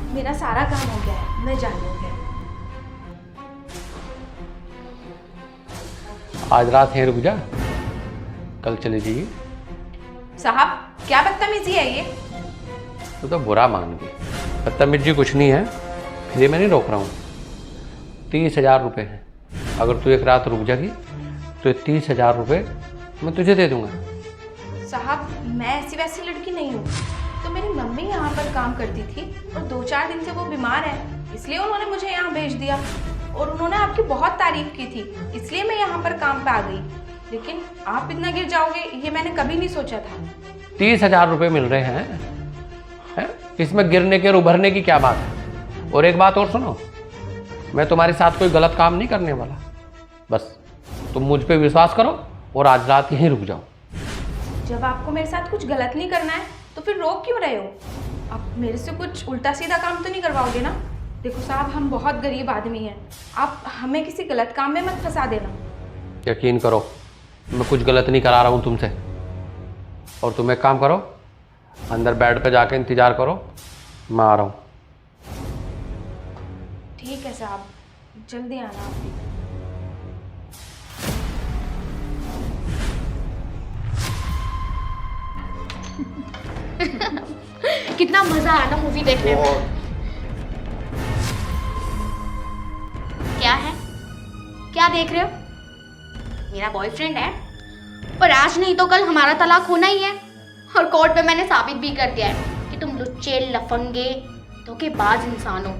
मेरा सारा काम हो गया है, मैं जा रही हूँ। आज रात यहीं रुक जा, कल चली जाइए। साहब क्या बदतमीजी है ये? तू तो बुरा मान गई। बदतमीजी कुछ नहीं है, फिर मैं नहीं रोक रहा हूँ। 30,000 रुपये हैं, अगर तू एक रात रुक जाएगी तो 30,000 रुपये मैं तुझे दे दूँगा। साहब मैं ऐसी वैसी लड़की नहीं हूँ। तो मेरी मम्मी यहाँ पर काम करती थी और 2-4 दिन से वो बीमार है, इसलिए उन्होंने मुझे यहाँ भेज दिया। और उन्होंने आपकी बहुत तारीफ की थी, इसलिए मैं यहाँ पर काम पे आ गई। लेकिन आप इतना गिर जाओगे ये मैंने कभी नहीं सोचा था। 30,000 रुपये मिल रहे हैं? इसमें गिरने के और उभरने की क्या बात है? और एक बात और सुनो, मैं तुम्हारे साथ कोई गलत काम नहीं करने वाला। बस तुम मुझ पे विश्वास करो और आज रात यहीं रुक जाओ। जब आपको मेरे साथ कुछ गलत नहीं करना है तो फिर रोक क्यों रहे हो? आप मेरे से कुछ उल्टा सीधा काम तो नहीं करवाओगे ना? देखो साहब हम बहुत गरीब आदमी हैं, आप हमें किसी गलत काम में मत फंसा देना। यकीन करो मैं कुछ गलत नहीं करा रहा हूँ तुमसे। और तुम एक काम करो, अंदर बेड पे जाके इंतज़ार करो, मैं आ रहा हूँ। ठीक है साहब, जल्दी आना आप भी। कितना मजा आया ना मूवी देखने में। क्या है, क्या देख रहे हो? मेरा बॉयफ्रेंड है, पर आज नहीं तो कल हमारा तलाक होना ही है। और कोर्ट में मैंने साबित भी कर दिया है कि तुम लुच्चे, लफंगे, धोखेबाज इंसान हो।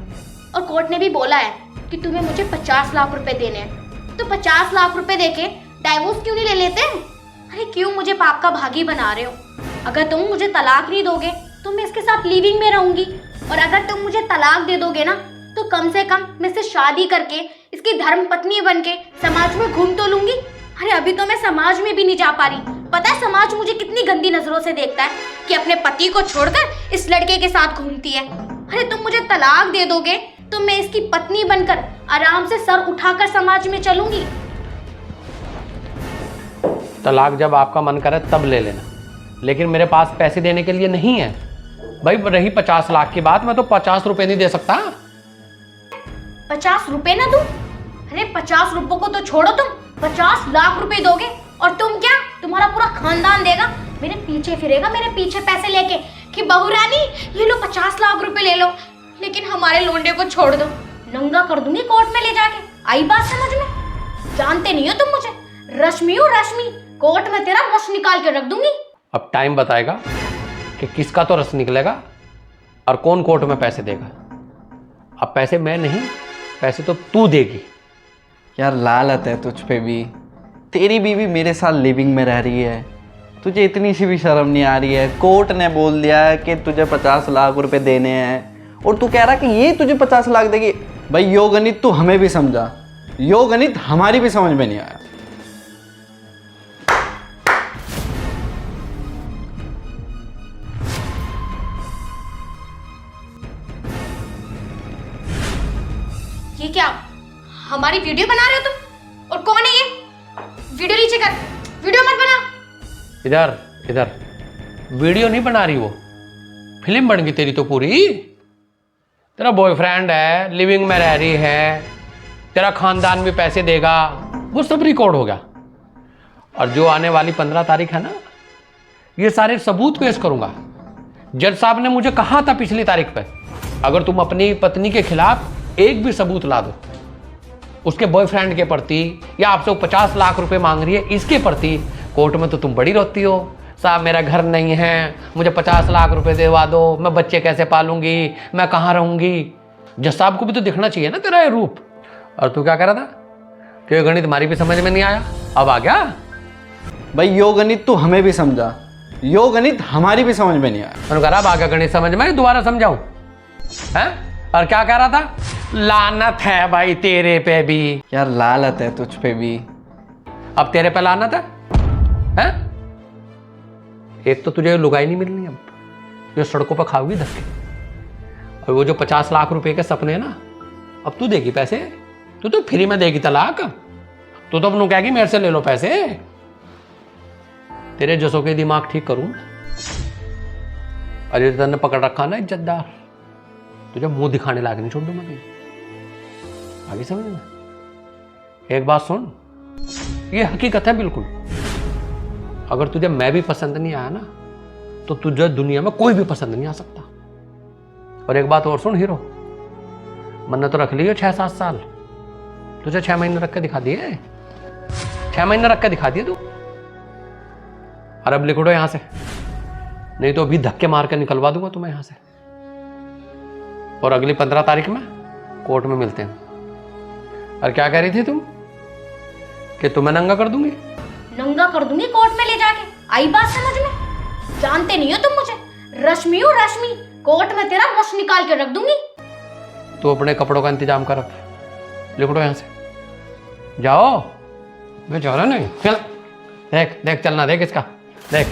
और कोर्ट ने भी बोला है कि तुम्हें मुझे 50 लाख रुपए देने हैं। तो 50 लाख रुपए देके डाइवोर्स क्यों नहीं ले लेते? अरे क्यों मुझे पाप का भागी बना रहे हो? अगर तुम मुझे तलाक नहीं दोगे तो मैं इसके साथ लिविंग में रहूंगी। और अगर तुम मुझे तलाक दे दोगे ना तो कम से कम मैं इससे शादी करके इसकी धर्म पत्नी बनके समाज में घूम तो लूंगी। अरे अभी तो मैं समाज में भी नहीं जा पा रही। पता है समाज मुझे कितनी गंदी नजरों से देखता है कि अपने पति को छोड़कर इस लड़के के साथ घूमती है। अरे तुम मुझे तलाक दे दोगे तो मैं इसकी पत्नी बनकर आराम से सर उठाकर समाज में चलूंगी। तलाक जब आपका मन करे तब ले लेना, लेकिन मेरे पास पैसे देने के लिए नहीं है। भाई रही 50 लाख की बात, मैं तो 50 रुपए नहीं दे सकता। 50 रुपए ना दूं? अरे 50 रुपयों को तो छोड़ो, तुम 50 लाख रुपए दोगे। और तुम क्या, तुम्हारा पूरा खानदान देगा, मेरे पीछे फिरेगा, मेरे पीछे पैसे लेके कि बहू रानी ये लो 50 लाख रुपए ले लो, लेकिन हमारे लोंडे को छोड़ दो, नंगा कर दूंगी कोर्ट में ले जाके। आई बात समझ में? जानते नहीं हो तुम मुझे, रश्मि हो रश्मि, कोर्ट में तेरा रस निकाल के रख दूंगी। अब टाइम बताएगा कि किसका तो रस निकलेगा और कौन कोर्ट में पैसे देगा। अब पैसे मैं नहीं, पैसे तो तू देगी। यार लालत है तुझ पे भी, तेरी बीवी मेरे साथ लिविंग में रह रही है, तुझे इतनी सी भी शर्म नहीं आ रही है? कोर्ट ने बोल दिया है कि तुझे 50 लाख रुपए देने हैं और तू कह रहा कि ये तुझे 50 लाख देगी। भाई यो गणित तू हमें भी समझा, यो गणित हमारी भी समझ में नहीं आया। ये क्या, हमारी वीडियो बना रहे हो तुम? और कौन है ये? वीडियो नीचे कर, वीडियो मत बना। इधर इधर, वीडियो नहीं बना रही, वो फिल्म बन गई तेरी तो पूरी। तेरा बॉयफ्रेंड है, लिविंग में रह रही है, तेरा खानदान भी पैसे देगा, वो सब रिकॉर्ड हो गया। और जो आने वाली 15 तारीख है ना, ये सारे सबूत पेश करूंगा। जज साहब ने मुझे कहा था पिछली तारीख पे, अगर तुम अपनी पत्नी के खिलाफ एक भी सबूत ला दो, उसके बॉयफ्रेंड के प्रति या आपसे वो 50 लाख रुपए मांग रही है इसके प्रति, कोर्ट में तो तुम बड़ी रोती हो, साहब मेरा घर नहीं है, मुझे 50 लाख रुपए दिलवा दो, मैं बच्चे कैसे पालूंगी, मैं कहाँ रहूंगी। जज साहब को भी तो दिखना चाहिए ना तेरा ये रूप। और तू क्या कह रहा था कि ये गणित हमारी भी समझ में नहीं आया, अब आ गया? भाई यो गणित तू हमें भी समझा, यो गणित हमारी भी समझ में नहीं आया। मैंने कहा अब आ गया गणित समझ में, दोबारा समझाऊं? हैं? और क्या कह रहा था? लानत है भाई तेरे पे भी। यार लालत है तुझ पे भी। अब तेरे पे लानत है? हैं? एक तो तुझे लुगाई नहीं मिलनी, अब जो सड़कों पर खाओगी धक्के। और वो जो 50 लाख रुपए के सपने हैं ना, अब तू देगी पैसे, तू तो फ्री में देगी तलाक, तू तो अपनों कहेगी मेरे से ले लो पैसे। तेरे जसों के दिमाग ठीक करूं। अरे तने पकड़ रखा ना इज्जतदार, तुझे मुंह दिखाने लायक नहीं छोड़ दूंगा कहीं। आगे समझ में? एक बात सुन, ये हकीकत है बिल्कुल। अगर तुझे मैं भी पसंद नहीं आया ना, तो तुझे दुनिया में कोई भी पसंद नहीं आ सकता। और एक बात और सुन हीरो, मैंने तो रख ली है 6-7 साल, तुझे 6 महीने रख के दिखा दिए, 6 महीने रख के दिखा दिए तू। और अब लिखो यहां से, नहीं तो अभी धक्के मार के निकलवा दूंगा तुम्हें यहां से। और अगली 15 तारीख में कोर्ट में मिलते हैं। और क्या कह रही थी तुम कि तुम्हें नंगा कर दूंगी? नंगा कर दूंगी कोर्ट में ले जाके, आई बात समझ में? जानते नहीं हो तुम मुझे, रश्मि हूँ रश्मि, कोर्ट में तेरा रस निकाल के रख दूंगी। तो अपने कपड़ों का इंतजाम कर, लिखो यहां से, जाओ। मैं जा रहा नहीं, चल देख देख, चलना देख इसका, देख